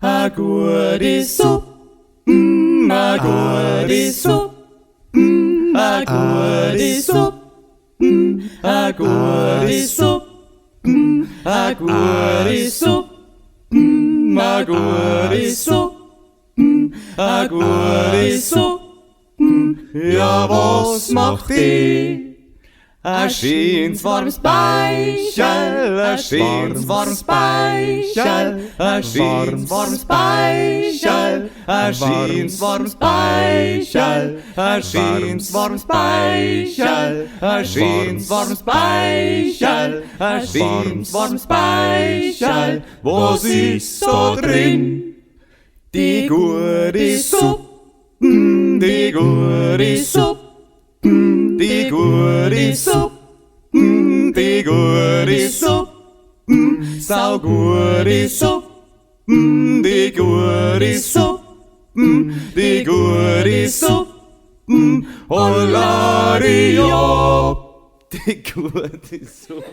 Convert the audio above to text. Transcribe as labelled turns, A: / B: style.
A: a gute Suppe, a gute Suppe, a gute Suppe, a gute Suppe, a gute Suppe, a gute Suppe, a gute Suppe. Ja, was macht die? Ein schönes warmes Beichel, ein schönes warmes Beichel, ein schönes warmes Beichel, ein schönes warmes Beichel, ein schönes warmes Beichel, ein schönes warmes Beichel, ein schönes warmes Beichel. Was ist da drin? Die gute Suppe, die gute Suppe. Die gute Suppe, die gute Suppe, saugute Suppe, die gute Suppe, die gute Suppe, holla die ab, die gute Suppe.